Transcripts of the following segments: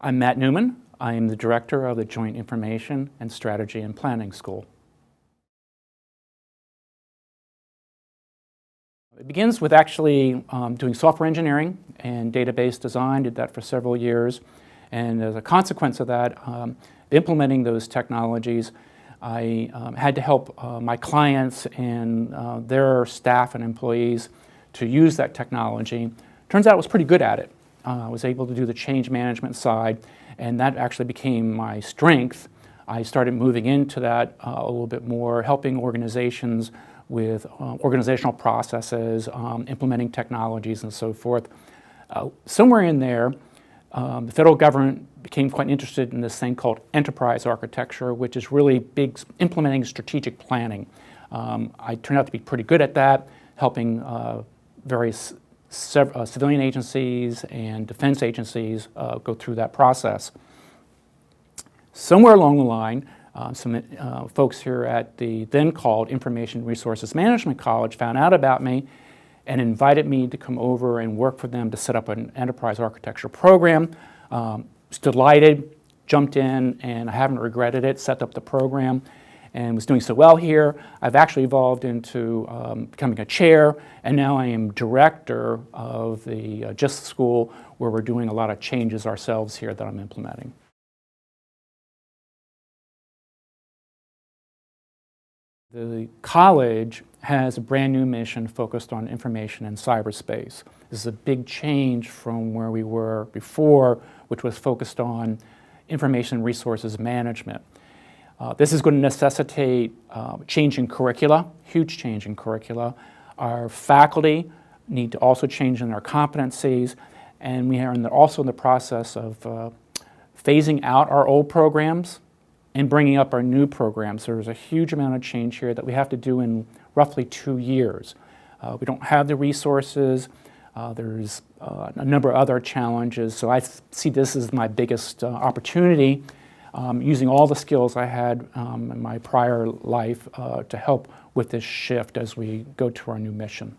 I'm Matt Newman. I am the director of the Joint Information and Strategy and Planning School. It begins with actually doing software engineering and database design. Did that for several years, and as a consequence of that, implementing those technologies, I had to help my clients and their staff and employees to use that technology. Turns out I was pretty good at it. I was able to do the change management side, and that actually became my strength. I started moving into that a little bit more, helping organizations with organizational processes, implementing technologies and so forth. Somewhere in there, the federal government became quite interested in this thing called enterprise architecture, which is really big implementing strategic planning. I turned out to be pretty good at that, helping various civilian agencies and defense agencies go through that process. Somewhere along the line, some folks here at the then called Information Resources Management College found out about me and invited me to come over and work for them to set up an enterprise architecture program. Was delighted, jumped in, and I haven't regretted it, set up the program, and was doing so well here. I've actually evolved into becoming a chair, and now I am director of the JISP school, where we're doing a lot of changes ourselves here that I'm implementing. The college has a brand new mission focused on information and cyberspace. This is a big change from where we were before, which was focused on information resources management. This is going to necessitate change in curricula, huge change in curricula. Our faculty need to also change in their competencies, and we are also in the process of phasing out our old programs and bringing up our new programs. There's a huge amount of change here that we have to do in roughly 2 years. We don't have the resources. There's a number of other challenges, so I see this as my biggest opportunity, using all the skills I had in my prior life to help with this shift as we go to our new mission.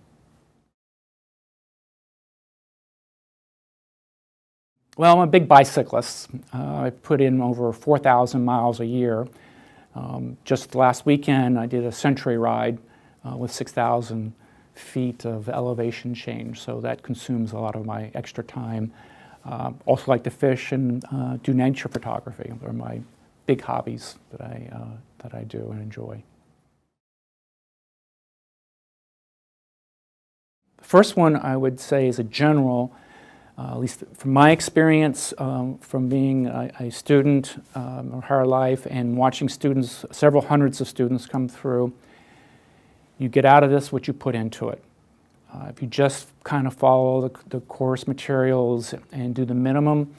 Well, I'm a big bicyclist. I put in over 4,000 miles a year. Just last weekend, I did a century ride with 6,000 feet of elevation change, so that consumes a lot of my extra time. Also like to fish and do nature photography. They're my big hobbies that I do and enjoy. The first one I would say is a general, at least from my experience from being a student of higher life and watching students, several hundreds of students come through. You get out of this what you put into it. If you just kind of follow the course materials and do the minimum,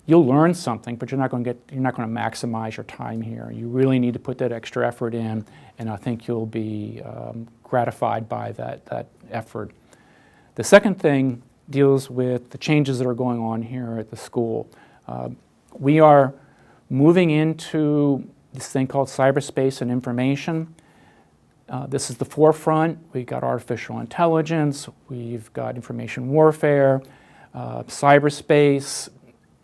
you'll learn something, but you're not going to maximize your time here. You really need to put that extra effort in, and I think you'll be gratified by that effort. The second thing deals with the changes that are going on here at the school. We are moving into this thing called cyberspace and information. This is the forefront. We've got artificial intelligence, we've got information warfare, cyberspace.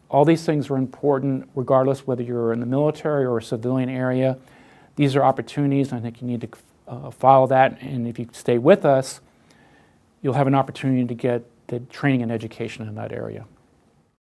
All these things are important regardless whether you're in the military or a civilian area. These are opportunities, and I think you need to follow that, and if you stay with us, you'll have an opportunity to get the training and education in that area.